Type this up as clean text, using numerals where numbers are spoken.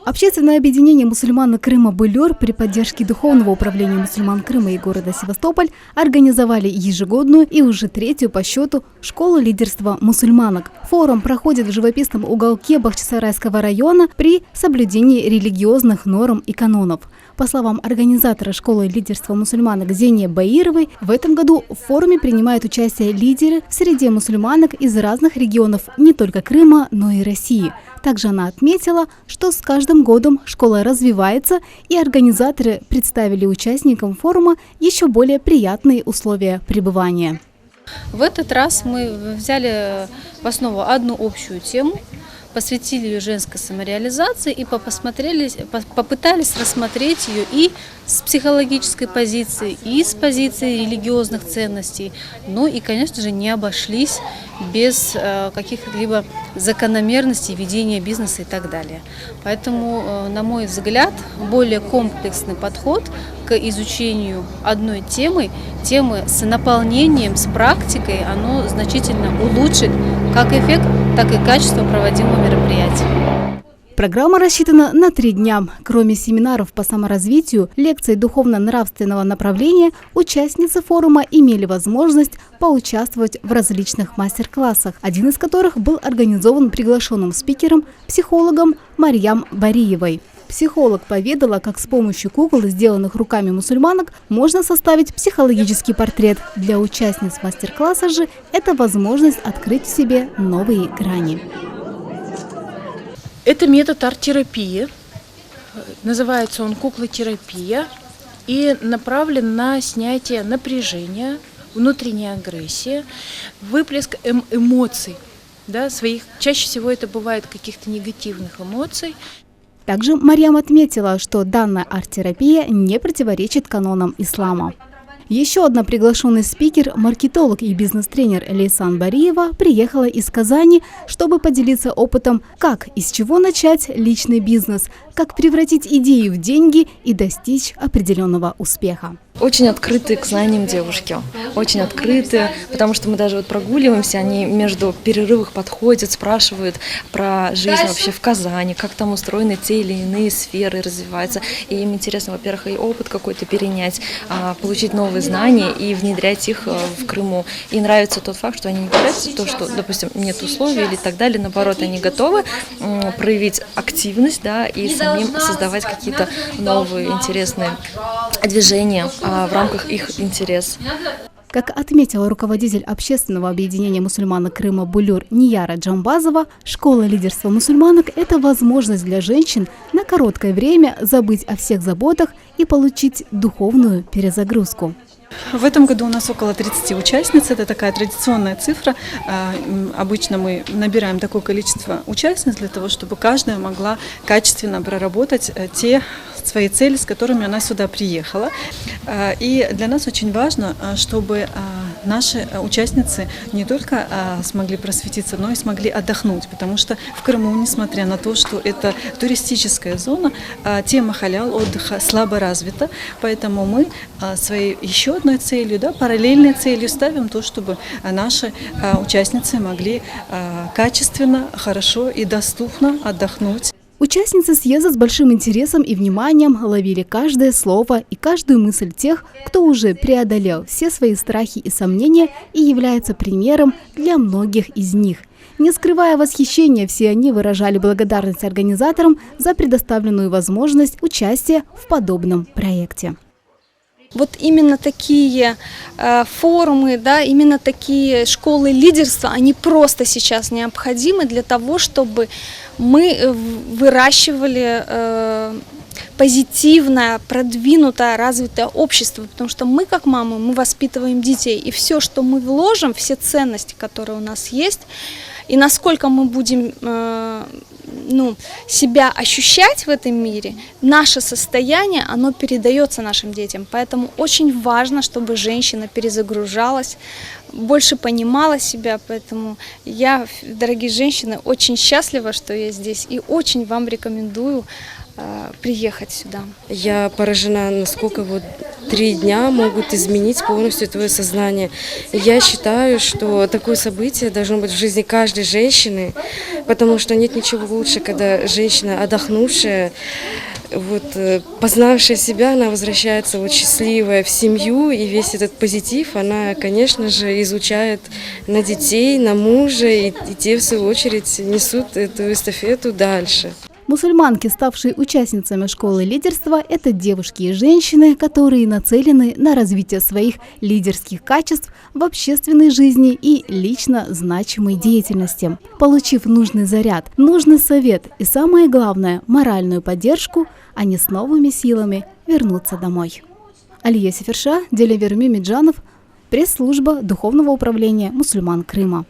Общественное объединение мусульман Крыма «Былер» при поддержке Духовного управления мусульман Крыма и города Севастополь организовали ежегодную и уже третью по счету школу лидерства мусульманок. Форум проходит в живописном уголке Бахчисарайского района при соблюдении религиозных норм и канонов. По словам организатора школы лидерства мусульманок Зении Баировой, в этом году в форуме принимают участие лидеры в среде мусульманок из разных регионов не только Крыма, но и России. Также она отметила, что с каждым годом школа развивается, и организаторы представили участникам форума еще более приятные условия пребывания. В этот раз мы взяли в основу одну общую тему, посвятили ее женской самореализации и попытались рассмотреть ее и с психологической позиции, и с позиции религиозных ценностей. Ну и, конечно же, не обошлись без каких-либо закономерностей ведения бизнеса и так далее. Поэтому, на мой взгляд, более комплексный подход к изучению одной темы с наполнением, с практикой, оно значительно улучшит как эффект, так и качество проводимого мероприятия. Программа рассчитана на 3 дня. Кроме семинаров по саморазвитию, лекций духовно-нравственного направления, участницы форума имели возможность поучаствовать в различных мастер-классах, один из которых был организован приглашенным спикером, психологом Марьям Бариевой. Психолог поведала, как с помощью кукол, сделанных руками мусульманок, можно составить психологический портрет. Для участниц мастер-класса же это возможность открыть в себе новые грани. Это метод арт-терапии, называется он куклотерапия и направлен на снятие напряжения, внутренней агрессии, выплеск эмоций, своих. Чаще всего это бывает каких-то негативных эмоций. Также Марьям отметила, что данная арт-терапия не противоречит канонам ислама. Еще одна приглашенный спикер, маркетолог и бизнес-тренер Лейсан Бариева приехала из Казани, чтобы поделиться опытом, как и с чего начать личный бизнес, как превратить идею в деньги и достичь определенного успеха. Очень открытые к знаниям девушки, очень открытые, потому что мы даже прогуливаемся, они между перерывах подходят, спрашивают про жизнь вообще в Казани, как там устроены те или иные сферы, развиваются. И им интересно, во-первых, и опыт какой-то перенять, получить новые знания и внедрять их в Крыму. И нравится тот факт, что они не боятся то, что, допустим, нет условий или так далее, наоборот, они готовы проявить активность, и самим создавать какие-то новые интересные движения в рамках их интересов. Как отметила руководитель общественного объединения мусульманок Крыма «Былер» Нияра Джамбазова, школа лидерства мусульманок – это возможность для женщин на короткое время забыть о всех заботах и получить духовную перезагрузку. В этом году у нас около 30 участниц, это такая традиционная цифра. Обычно мы набираем такое количество участниц для того, чтобы каждая могла качественно проработать те свои цели, с которыми она сюда приехала. И для нас очень важно, чтобы наши участницы не только смогли просветиться, но и смогли отдохнуть, потому что в Крыму, несмотря на то, что это туристическая зона, тема халял отдыха слабо развита, поэтому мы своей еще одной целью, параллельной целью ставим то, чтобы наши участницы могли качественно, хорошо и доступно отдохнуть. Участницы съезда с большим интересом и вниманием ловили каждое слово и каждую мысль тех, кто уже преодолел все свои страхи и сомнения и является примером для многих из них. Не скрывая восхищения, все они выражали благодарность организаторам за предоставленную возможность участия в подобном проекте. Вот именно такие форумы, именно такие школы лидерства, они просто сейчас необходимы для того, чтобы мы выращивали позитивное, продвинутое, развитое общество, потому что мы, как мамы, мы воспитываем детей, и все, что мы вложим, все ценности, которые у нас есть, и насколько мы будем себя ощущать в этом мире, наше состояние, оно передается нашим детям. Поэтому очень важно, чтобы женщина перезагружалась, больше понимала себя. Поэтому я, дорогие женщины, очень счастлива, что я здесь, и очень вам рекомендую приехать сюда. Я поражена, насколько 3 дня могут изменить полностью твое сознание. Я считаю, что такое событие должно быть в жизни каждой женщины, потому что нет ничего лучше, когда женщина, отдохнувшая, познавшая себя, она возвращается счастливая в семью, и весь этот позитив она, конечно же, изучает на детей, на мужа, и те, в свою очередь, несут эту эстафету дальше. Мусульманки, ставшие участницами школы лидерства, это девушки и женщины, которые нацелены на развитие своих лидерских качеств в общественной жизни и лично значимой деятельности. Получив нужный заряд, нужный совет и, самое главное, моральную поддержку, они с новыми силами вернутся домой. Алия Сеферша, Делявер Мимиджанов, пресс-служба Духовного управления мусульман Крыма.